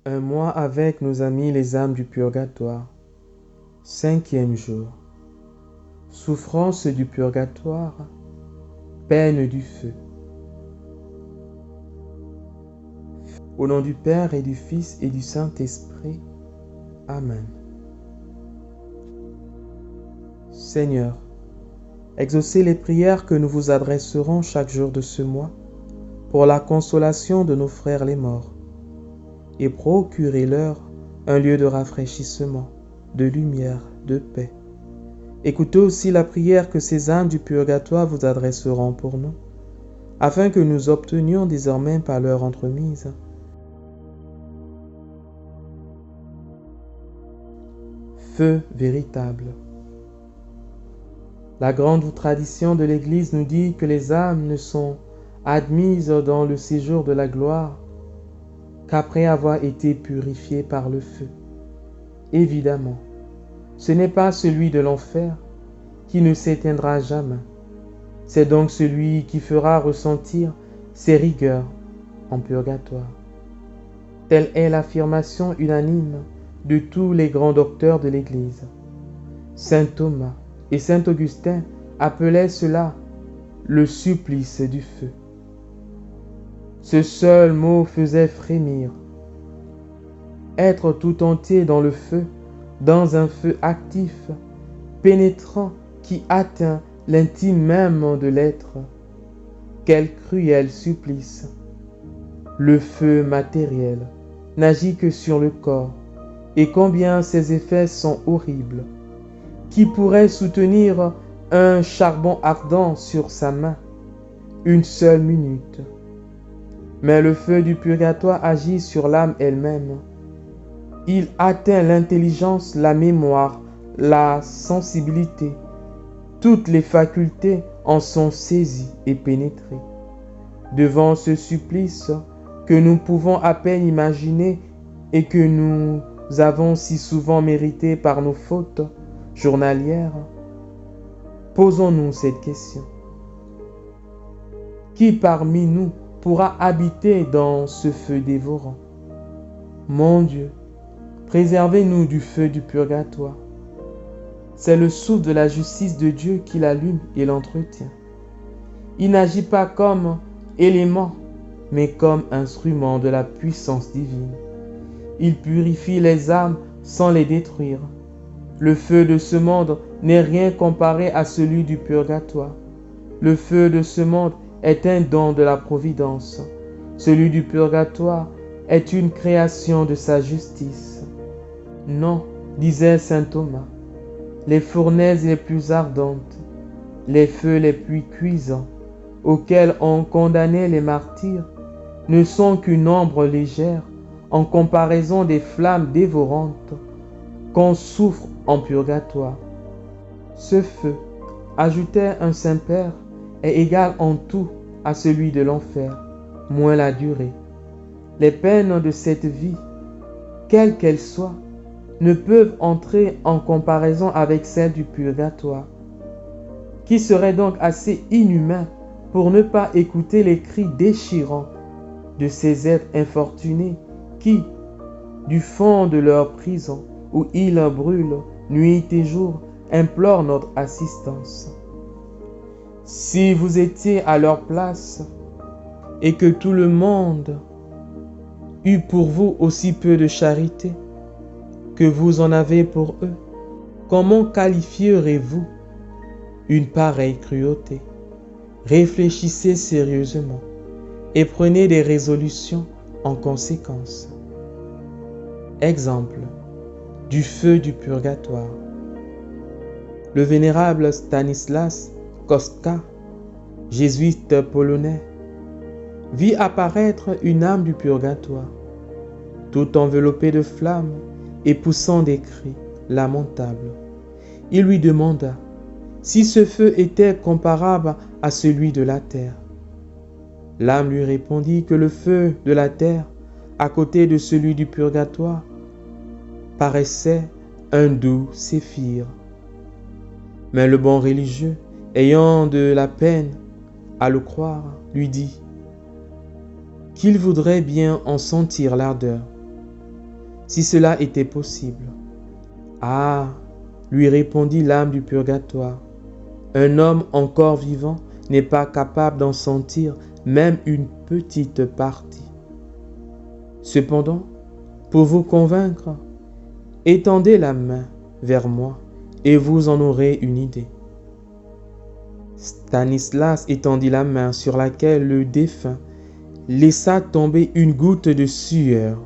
Un mois avec nos amis les âmes du purgatoire. 5e jour. Souffrance du purgatoire, peine du feu. Au nom du Père et du Fils et du Saint-Esprit. Amen. Seigneur, exaucez les prières que nous vous adresserons chaque jour de ce mois pour la consolation de nos frères les morts, et procurez-leur un lieu de rafraîchissement, de lumière, de paix. Écoutez aussi la prière que ces âmes du purgatoire vous adresseront pour nous, afin que nous obtenions désormais par leur entremise feu véritable. La grande tradition de l'Église nous dit que les âmes ne sont admises dans le séjour de la gloire qu'après avoir été purifiées par le feu. Évidemment, ce n'est pas celui de l'enfer qui ne s'éteindra jamais. C'est donc celui qui fera ressentir ses rigueurs en purgatoire. Telle est l'affirmation unanime de tous les grands docteurs de l'Église. Saint Thomas et Saint Augustin appelaient cela le supplice du feu. Ce seul mot faisait frémir. Être tout entier dans le feu, dans un feu actif, pénétrant, qui atteint l'intime même de l'être. Quel cruel supplice! Le feu matériel n'agit que sur le corps, et combien ses effets sont horribles. Qui pourrait soutenir un charbon ardent sur sa main une seule minute? Mais le feu du purgatoire agit sur l'âme elle-même. Il atteint l'intelligence, la mémoire, la sensibilité. Toutes les facultés en sont saisies et pénétrées. Devant ce supplice que nous pouvons à peine imaginer et que nous avons si souvent mérité par nos fautes journalières, posons-nous cette question. Qui parmi nous pourra habiter dans ce feu dévorant? Mon Dieu, préservez-nous du feu du purgatoire. C'est le souffle de la justice de Dieu qui l'allume et l'entretient. Il n'agit pas comme élément, mais comme instrument de la puissance divine. Il purifie les âmes sans les détruire. Le feu de ce monde n'est rien comparé à celui du purgatoire. Le feu de ce monde est un don de la providence. Celui du purgatoire est une création de sa justice. Non, disait saint Thomas, les fournaises les plus ardentes, les feux les plus cuisants, auxquels on condamnait les martyrs, ne sont qu'une ombre légère en comparaison des flammes dévorantes qu'on souffre en purgatoire. Ce feu, ajoutait un Saint-Père, est égal en tout à celui de l'enfer, moins la durée. Les peines de cette vie, quelles qu'elles soient, ne peuvent entrer en comparaison avec celles du purgatoire. Qui serait donc assez inhumain pour ne pas écouter les cris déchirants de ces êtres infortunés qui, du fond de leur prison, où ils brûlent nuit et jour, implorent notre assistance? Si vous étiez à leur place et que tout le monde eût pour vous aussi peu de charité que vous en avez pour eux, comment qualifierez-vous une pareille cruauté? Réfléchissez sérieusement et prenez des résolutions en conséquence. Exemple du feu du purgatoire. Le vénérable Stanislas Kostka, jésuite polonais, vit apparaître une âme du purgatoire, tout enveloppée de flammes et poussant des cris lamentables. Il lui demanda si ce feu était comparable à celui de la terre. L'âme lui répondit que le feu de la terre, à côté de celui du purgatoire, paraissait un doux séphir. Mais le bon religieux, ayant de la peine à le croire, lui dit qu'il voudrait bien en sentir l'ardeur. si cela était possible. Ah, lui répondit l'âme du purgatoire, un homme encore vivant n'est pas capable d'en sentir même une petite partie. Cependant, pour vous convaincre, étendez la main vers moi et vous en aurez une idée. Stanislas étendit la main sur laquelle le défunt laissa tomber une goutte de sueur.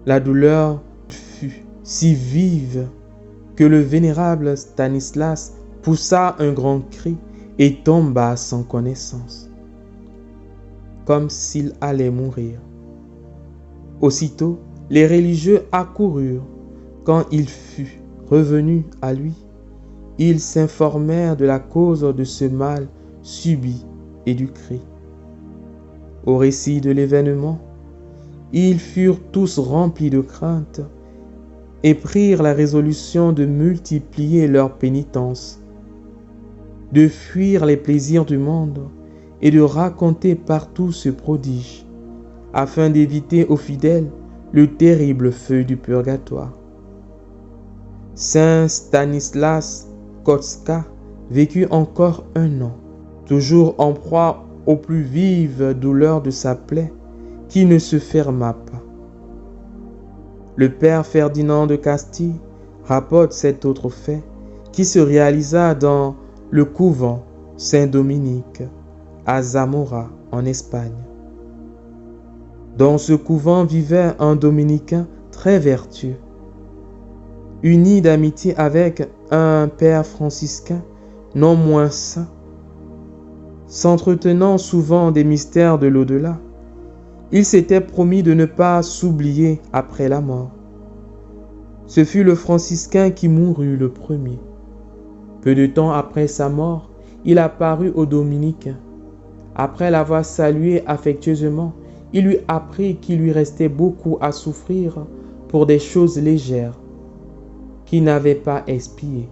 La douleur fut si vive que le vénérable Stanislas poussa un grand cri et tomba sans connaissance, comme s'il allait mourir. Aussitôt, les religieux accoururent. Quand il fut revenu à lui, ils s'informèrent de la cause de ce mal subi et du cri. Au récit de l'événement, ils furent tous remplis de crainte et prirent la résolution de multiplier leur pénitence, de fuir les plaisirs du monde et de raconter partout ce prodige, afin d'éviter aux fidèles le terrible feu du purgatoire. Saint Stanislas Kostka vécut encore 1 an, toujours en proie aux plus vives douleurs de sa plaie qui ne se ferma pas. Le père Ferdinand de Castille rapporte cet autre fait qui se réalisa dans le couvent Saint-Dominique à Zamora en Espagne. Dans ce couvent vivait un dominicain très vertueux, uni d'amitié avec un père franciscain non moins saint, s'entretenant souvent des mystères de l'au-delà. Il s'était promis de ne pas s'oublier après la mort. Ce fut le franciscain qui mourut le premier. Peu de temps après sa mort, il apparut au dominicain. Après l'avoir salué affectueusement, il lui apprit qu'il lui restait beaucoup à souffrir pour des choses légères qu'il n'avait pas expiées.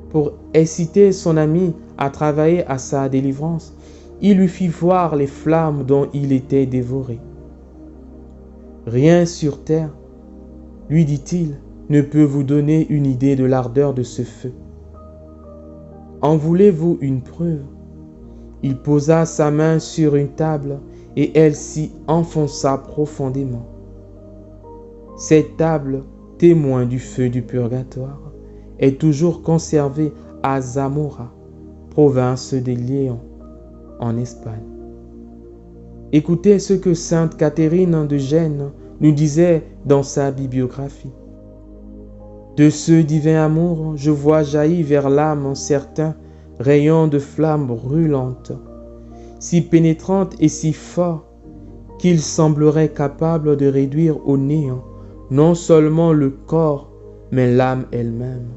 Pour inciter son ami à travailler à sa délivrance, il lui fit voir les flammes dont il était dévoré. Rien sur terre, lui dit-il, ne peut vous donner une idée de l'ardeur de ce feu. En voulez-vous une preuve? Il posa sa main sur une table et elle s'y enfonça profondément. Cette table, témoin du feu du purgatoire, est toujours conservée à Zamora, province de Léon, en Espagne. Écoutez ce que sainte Catherine de Gênes nous disait dans sa bibliographie. De ce divin amour, je vois jaillir vers l'âme certains rayons de flammes brûlantes, si pénétrantes et si forts qu'ils sembleraient capables de réduire au néant non seulement le corps, mais l'âme elle-même.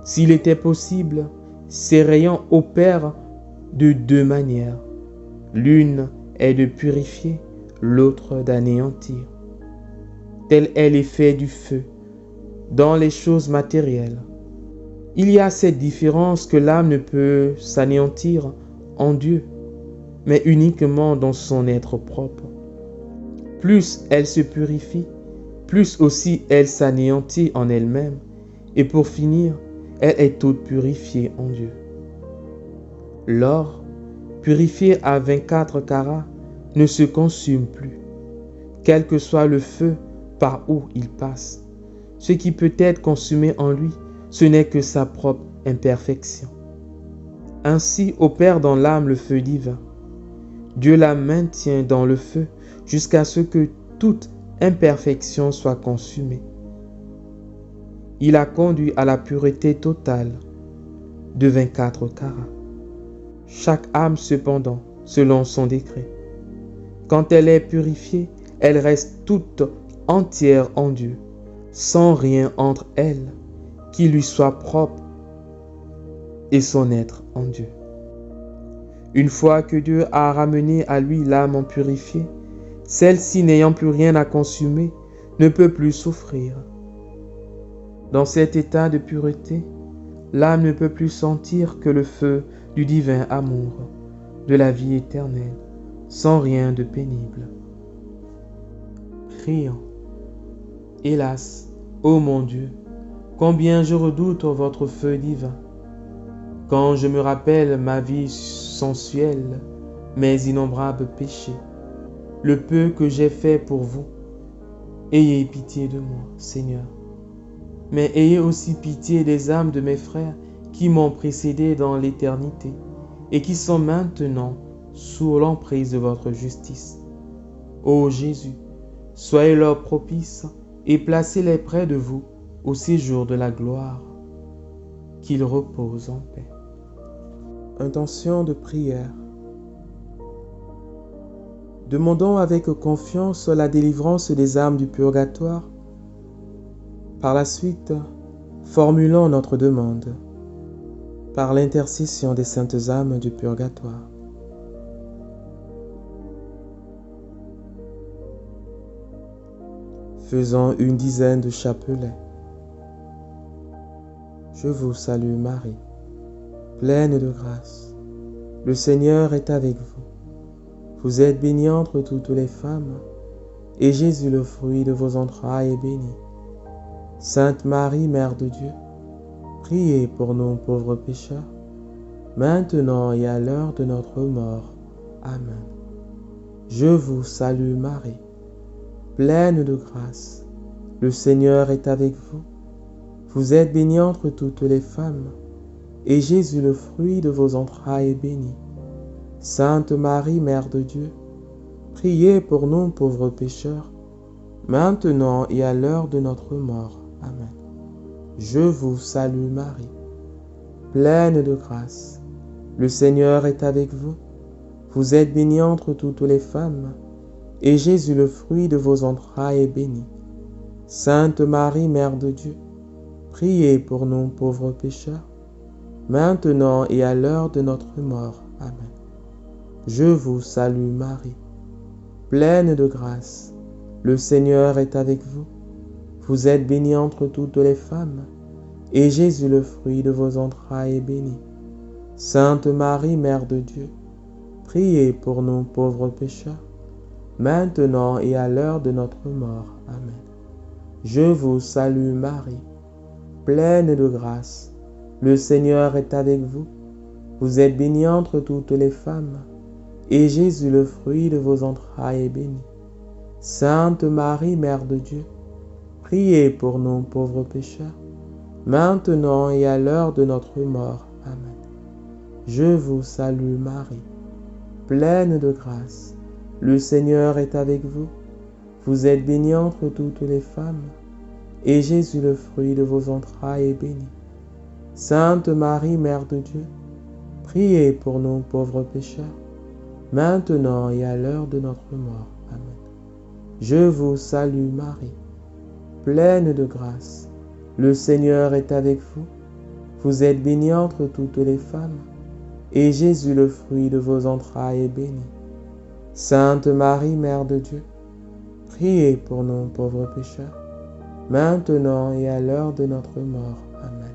S'il était possible, ces rayons opèrent de 2 manières. L'une est de purifier, l'autre d'anéantir. Tel est l'effet du feu dans les choses matérielles. Il y a cette différence que l'âme ne peut s'anéantir en Dieu, mais uniquement dans son être propre. Plus elle se purifie, plus aussi elle s'anéantit en elle-même, et pour finir, elle est toute purifiée en Dieu. L'or, purifié à 24 carats, ne se consume plus, quel que soit le feu par où il passe. Ce qui peut être consumé en lui, ce n'est que sa propre imperfection. Ainsi opère dans l'âme le feu divin. Dieu la maintient dans le feu jusqu'à ce que toute imperfection soit consumée. Il a conduit à la pureté totale de 24 carats. Chaque âme cependant, selon son décret. Quand elle est purifiée, elle reste toute entière en Dieu, sans rien entre elle qui lui soit propre et son être en Dieu. Une fois que Dieu a ramené à lui l'âme purifiée, celle-ci n'ayant plus rien à consumer, ne peut plus souffrir. Dans cet état de pureté, l'âme ne peut plus sentir que le feu du divin amour, de la vie éternelle, sans rien de pénible. criant. Hélas, ô mon Dieu, combien je redoute votre feu divin. Quand je me rappelle ma vie sensuelle, mes innombrables péchés, le peu que j'ai fait pour vous, ayez pitié de moi, Seigneur. Mais ayez aussi pitié des âmes de mes frères qui m'ont précédé dans l'éternité et qui sont maintenant sous l'emprise de votre justice. Ô Jésus, soyez leur propice et placez-les près de vous au séjour de la gloire. Qu'ils reposent en paix. Intention de prière. Demandons avec confiance la délivrance des âmes du purgatoire. Par la suite, formulons notre demande par l'intercession des saintes âmes du purgatoire. Faisons une dizaine de chapelets. Je vous salue Marie, pleine de grâce. Le Seigneur est avec vous. Vous êtes bénie entre toutes les femmes, et Jésus, le fruit de vos entrailles, est béni. Sainte Marie, Mère de Dieu, priez pour nous pauvres pécheurs, maintenant et à l'heure de notre mort. Amen. Je vous salue Marie, pleine de grâce. Le Seigneur est avec vous. Vous êtes bénie entre toutes les femmes, et Jésus, le fruit de vos entrailles, est béni. Sainte Marie, Mère de Dieu, priez pour nous pauvres pécheurs, maintenant et à l'heure de notre mort. Amen. Je vous salue Marie, pleine de grâce. Le Seigneur est avec vous. Vous êtes bénie entre toutes les femmes, et Jésus, le fruit de vos entrailles, est béni. Sainte Marie, Mère de Dieu, priez pour nous pauvres pécheurs, maintenant et à l'heure de notre mort. Amen. Je vous salue Marie, pleine de grâce. Le Seigneur est avec vous. Vous êtes bénie entre toutes les femmes, et Jésus, le fruit de vos entrailles, est béni. Sainte Marie, Mère de Dieu, priez pour nous pauvres pécheurs, maintenant et à l'heure de notre mort. Amen. Je vous salue Marie, pleine de grâce. Le Seigneur est avec vous. Vous êtes bénie entre toutes les femmes, et Jésus, le fruit de vos entrailles, est béni. Sainte Marie, Mère de Dieu, priez pour nous pauvres pécheurs, maintenant et à l'heure de notre mort. Amen. Je vous salue Marie, pleine de grâce. Le Seigneur est avec vous. Vous êtes bénie entre toutes les femmes, et Jésus, le fruit de vos entrailles, est béni. Sainte Marie, Mère de Dieu, priez pour nous pauvres pécheurs, maintenant et à l'heure de notre mort. Amen. Je vous salue Marie, pleine de grâce. Le Seigneur est avec vous. Vous êtes bénie entre toutes les femmes, et Jésus, le fruit de vos entrailles, est béni. Sainte Marie, Mère de Dieu, priez pour nous pauvres pécheurs, maintenant et à l'heure de notre mort. Amen.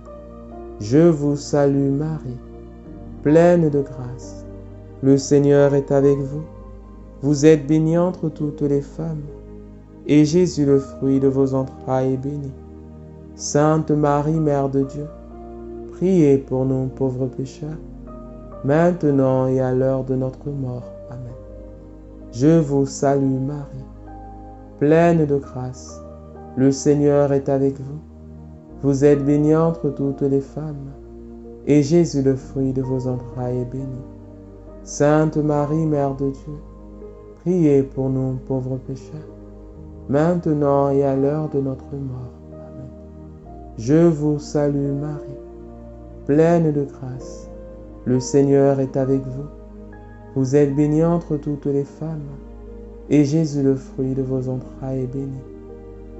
Je vous salue Marie, pleine de grâce. Le Seigneur est avec vous. Vous êtes bénie entre toutes les femmes, et Jésus, le fruit de vos entrailles, est béni. Sainte Marie, Mère de Dieu, priez pour nous pauvres pécheurs, maintenant et à l'heure de notre mort. Amen. Je vous salue Marie, pleine de grâce. Le Seigneur est avec vous. Vous êtes bénie entre toutes les femmes, et Jésus, le fruit de vos entrailles, est béni. Sainte Marie, Mère de Dieu, priez pour nous pauvres pécheurs, maintenant et à l'heure de notre mort. Amen. Je vous salue Marie, pleine de grâce. Le Seigneur est avec vous. Vous êtes bénie entre toutes les femmes, et Jésus, le fruit de vos entrailles, est béni.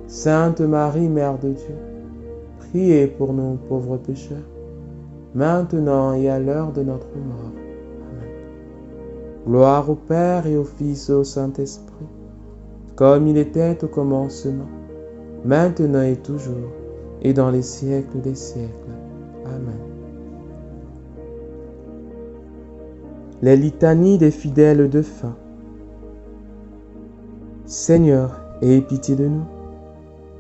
Sainte Marie, Mère de Dieu, priez pour nous pauvres pécheurs, maintenant et à l'heure de notre mort. Amen. Gloire au Père et au Fils et au Saint-Esprit, comme il était au commencement, maintenant et toujours, et dans les siècles des siècles. Amen. Les litanies des fidèles de fin. Seigneur, aie pitié de nous.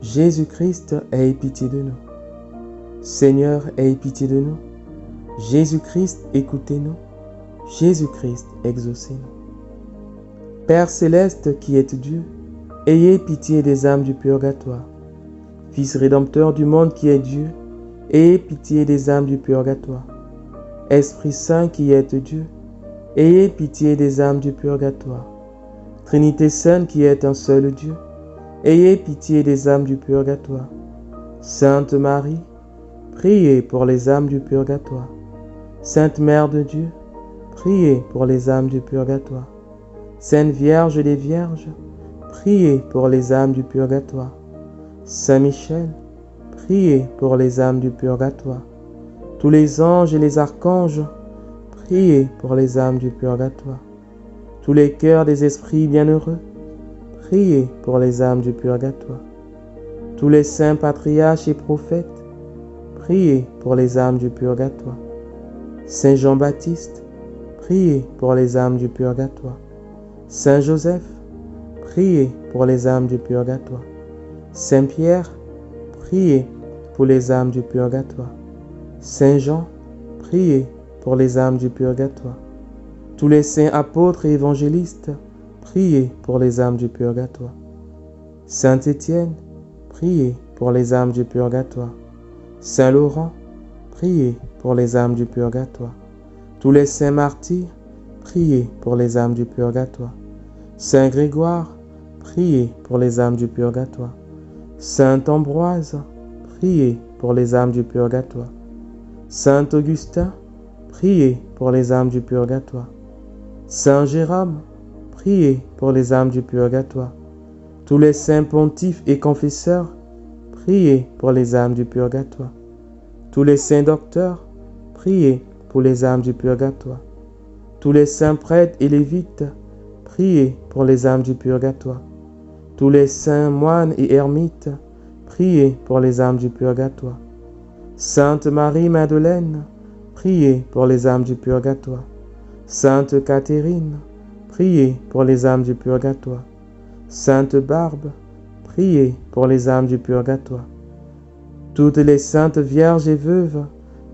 Jésus-Christ, aie pitié de nous. Seigneur, aie pitié de nous. Jésus-Christ, écoutez-nous. Jésus-Christ, exaucez-nous. Père céleste qui êtes Dieu, ayez pitié des âmes du purgatoire. Fils rédempteur du monde qui est Dieu, ayez pitié des âmes du purgatoire. Esprit Saint qui êtes Dieu, ayez pitié des âmes du purgatoire. Trinité Sainte qui est un seul Dieu, ayez pitié des âmes du purgatoire. Sainte Marie, priez pour les âmes du purgatoire. Sainte Mère de Dieu, priez pour les âmes du purgatoire. Sainte Vierge des Vierges, priez pour les âmes du purgatoire. Saint Michel, priez pour les âmes du purgatoire. Tous les anges et les archanges, priez pour les âmes du purgatoire. Tous les cœurs des esprits bienheureux, priez pour les âmes du purgatoire. Tous les saints patriarches et prophètes, priez pour les âmes du purgatoire. Saint Jean-Baptiste, priez pour les âmes du purgatoire. Saint Joseph, priez pour les âmes du purgatoire. Saint Pierre, priez pour les âmes du purgatoire. Saint Jean, priez pour les âmes du purgatoire. Tous les saints apôtres et évangélistes, priez pour les âmes du purgatoire. Saint Étienne, priez pour les âmes du purgatoire. Saint Laurent, priez pour les âmes du purgatoire. Tous les saints martyrs, priez pour les âmes du purgatoire. Saint Grégoire, priez pour les âmes du purgatoire. Saint Ambroise, priez pour les âmes du purgatoire. Saint Augustin, priez pour les âmes du purgatoire. Saint Jérôme, priez pour les âmes du purgatoire. Tous les saints pontifes et confesseurs, priez pour les âmes du purgatoire. Tous les saints docteurs, priez pour les âmes du purgatoire. Tous les saints prêtres et lévites, priez pour les âmes du purgatoire. Tous les saints moines et ermites, priez pour les âmes du purgatoire. Sainte Marie-Madeleine, priez pour les âmes du purgatoire. Sainte Catherine, priez pour les âmes du purgatoire. Sainte Barbe, priez pour les âmes du purgatoire. Toutes les saintes vierges et veuves,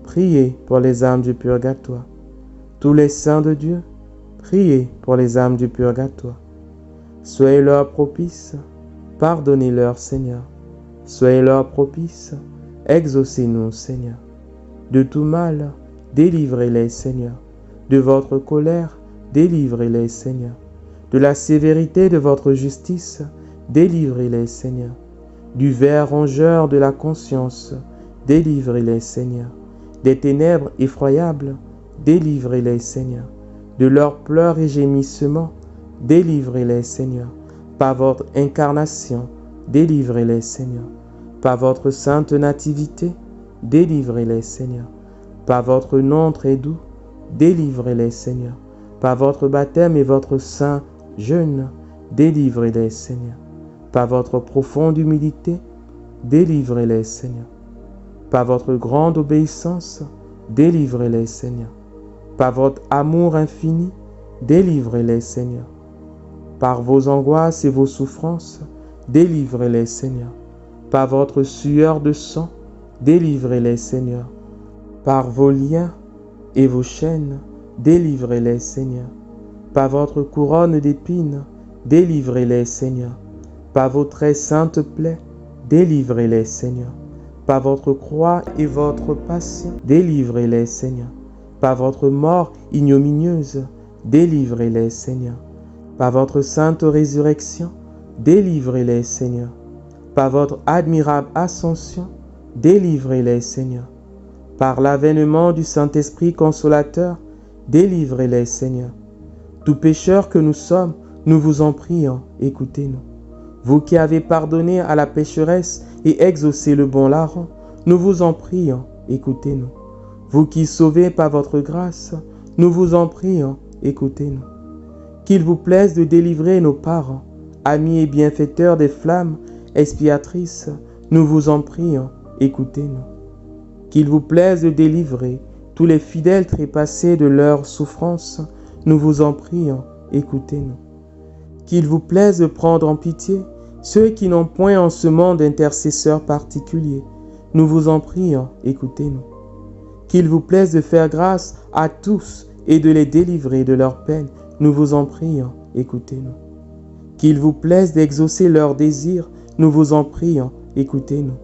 priez pour les âmes du purgatoire. Tous les saints de Dieu, priez pour les âmes du purgatoire. Soyez-leur propices, pardonnez-leur, Seigneur. Soyez-leur propices, exaucez-nous, Seigneur. De tout mal, délivrez-les, Seigneur. De votre colère, délivrez-les, Seigneur. De la sévérité de votre justice, délivrez-les, Seigneur. Du ver rongeur de la conscience, délivrez-les, Seigneur. Des ténèbres effroyables, délivrez-les, Seigneur. De leurs pleurs et gémissements, délivrez-les, Seigneur. Par votre incarnation, délivrez-les, Seigneur. Par votre sainte nativité, délivrez-les, Seigneur. Par votre nom très doux, délivrez-les, Seigneur. Par votre baptême et votre saint jeûne, délivrez-les, Seigneur. Par votre profonde humilité, délivrez-les, Seigneur. Par votre grande obéissance, délivrez-les, Seigneur. Par votre amour infini, délivrez-les, Seigneur. Par vos angoisses et vos souffrances, délivrez-les, Seigneur. Par votre sueur de sang, délivrez-les, Seigneur. Par vos liens et vos chaînes, délivrez-les, Seigneur. Par votre couronne d'épines, délivrez-les, Seigneur. Par vos très saintes plaies, délivrez-les, Seigneur. Par votre croix et votre passion, délivrez-les, Seigneur. Par votre mort ignominieuse, délivrez-les, Seigneur. Par votre sainte résurrection, délivrez-les, Seigneur. Par votre admirable ascension, délivrez-les, Seigneur. Par l'avènement du Saint-Esprit consolateur, délivrez-les, Seigneur. Tout pécheur que nous sommes, nous vous en prions, écoutez-nous. Vous qui avez pardonné à la pécheresse et exaucé le bon larron, nous vous en prions, écoutez-nous. Vous qui sauvez par votre grâce, nous vous en prions, écoutez-nous. Qu'il vous plaise de délivrer nos parents, amis et bienfaiteurs des flammes expiatrices, nous vous en prions, écoutez-nous. Qu'il vous plaise de délivrer tous les fidèles trépassés de leurs souffrances, nous vous en prions, écoutez-nous. Qu'il vous plaise de prendre en pitié Ceux qui n'ont point en ce monde d'intercesseur particulier, nous vous en prions, écoutez-nous. Qu'il vous plaise de faire grâce à tous et de les délivrer de leurs peines, nous vous en prions, écoutez-nous. Qu'il vous plaise d'exaucer leurs désirs, nous vous en prions, écoutez-nous.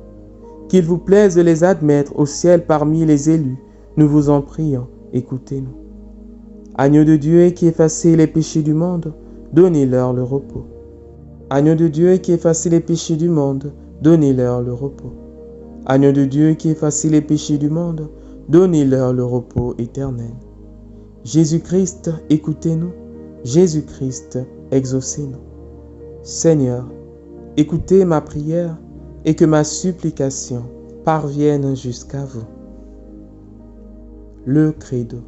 Qu'il vous plaise de les admettre au ciel parmi les élus, nous vous en prions, écoutez-nous. Agneau de Dieu qui effacez les péchés du monde, donnez-leur le repos. Agneau de Dieu qui effacez les péchés du monde, donnez-leur le repos. Agneau de Dieu qui effacez les péchés du monde, donnez-leur le repos éternel. Jésus-Christ, écoutez-nous. Jésus-Christ, exaucez-nous. Seigneur, écoutez ma prière et que ma supplication parvienne jusqu'à vous. Le credo.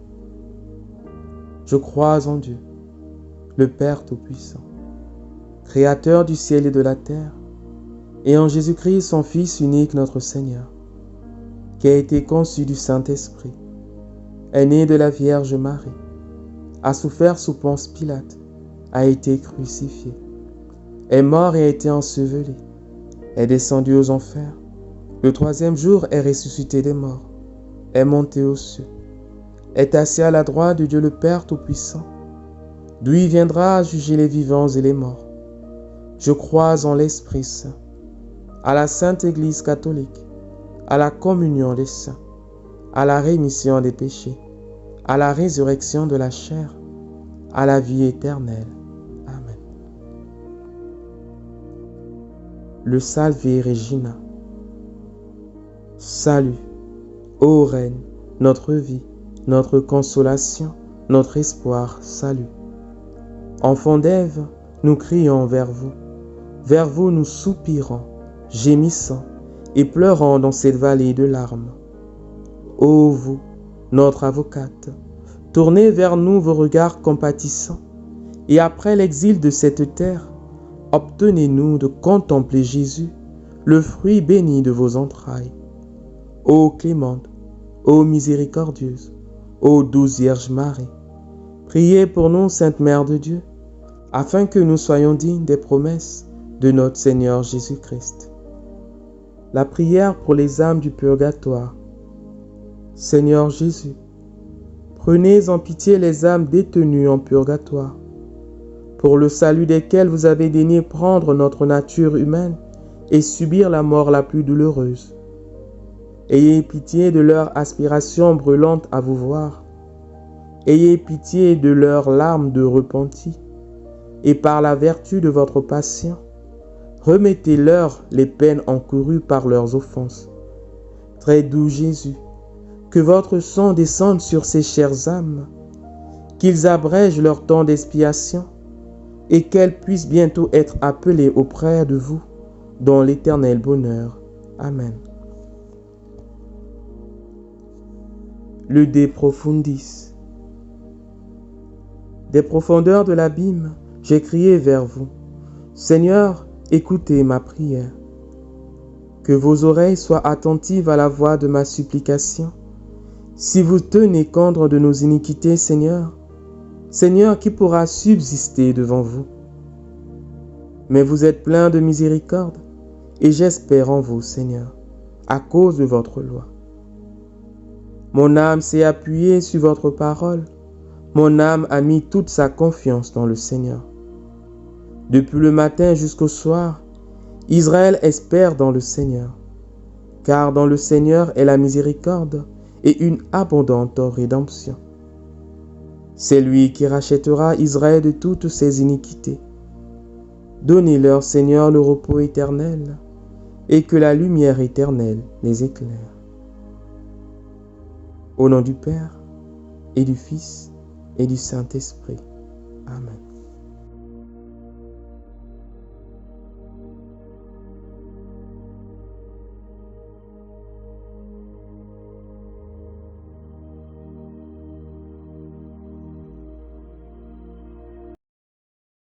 Je crois en Dieu, le Père Tout-Puissant, Créateur du ciel et de la terre, et en Jésus-Christ, son Fils unique, notre Seigneur, qui a été conçu du Saint-Esprit, est né de la Vierge Marie, a souffert sous Ponce Pilate, a été crucifié, est mort et a été enseveli, est descendu aux enfers, le troisième jour est ressuscité des morts, est monté aux cieux, est assis à la droite de Dieu le Père Tout-Puissant, d'où il viendra à juger les vivants et les morts. Je crois en l'Esprit Saint, à la Sainte Église catholique, à la communion des saints, à la rémission des péchés, à la résurrection de la chair, à la vie éternelle. Amen. Le Salve Regina. Salut, ô Reine, notre vie, notre consolation, notre espoir, salut. Enfants d'Ève, nous crions vers vous nous soupirons, gémissant et pleurant dans cette vallée de larmes. Ô vous, notre avocate, tournez vers nous vos regards compatissants, et après l'exil de cette terre, obtenez-nous de contempler Jésus, le fruit béni de vos entrailles. Ô clémente, ô miséricordieuse, ô douce Vierge Marie, priez pour nous, Sainte Mère de Dieu, afin que nous soyons dignes des promesses de notre Seigneur Jésus-Christ. La prière pour les âmes du purgatoire. Seigneur Jésus, prenez en pitié les âmes détenues en purgatoire, pour le salut desquelles vous avez daigné prendre notre nature humaine et subir la mort la plus douloureuse. Ayez pitié de leur aspiration brûlante à vous voir. Ayez pitié de leurs larmes de repenti, et par la vertu de votre passion, remettez-leur les peines encourues par leurs offenses. Très doux Jésus, que votre sang descende sur ces chères âmes, qu'ils abrègent leur temps d'expiation, et qu'elles puissent bientôt être appelées auprès de vous dans l'éternel bonheur. Amen. Le De Profundis. Des profondeurs de l'abîme, j'ai crié vers vous. Seigneur, écoutez ma prière. Que vos oreilles soient attentives à la voix de ma supplication. Si vous tenez compte de nos iniquités, Seigneur, Seigneur, qui pourra subsister devant vous? Mais vous êtes plein de miséricorde, et j'espère en vous, Seigneur, à cause de votre loi. Mon âme s'est appuyée sur votre parole. Mon âme a mis toute sa confiance dans le Seigneur. Depuis le matin jusqu'au soir, Israël espère dans le Seigneur, car dans le Seigneur est la miséricorde et une abondante rédemption. C'est lui qui rachètera Israël de toutes ses iniquités. Donnez-leur, Seigneur, le repos éternel, et que la lumière éternelle les éclaire. Au nom du Père, et du Fils, et du Saint-Esprit. Amen.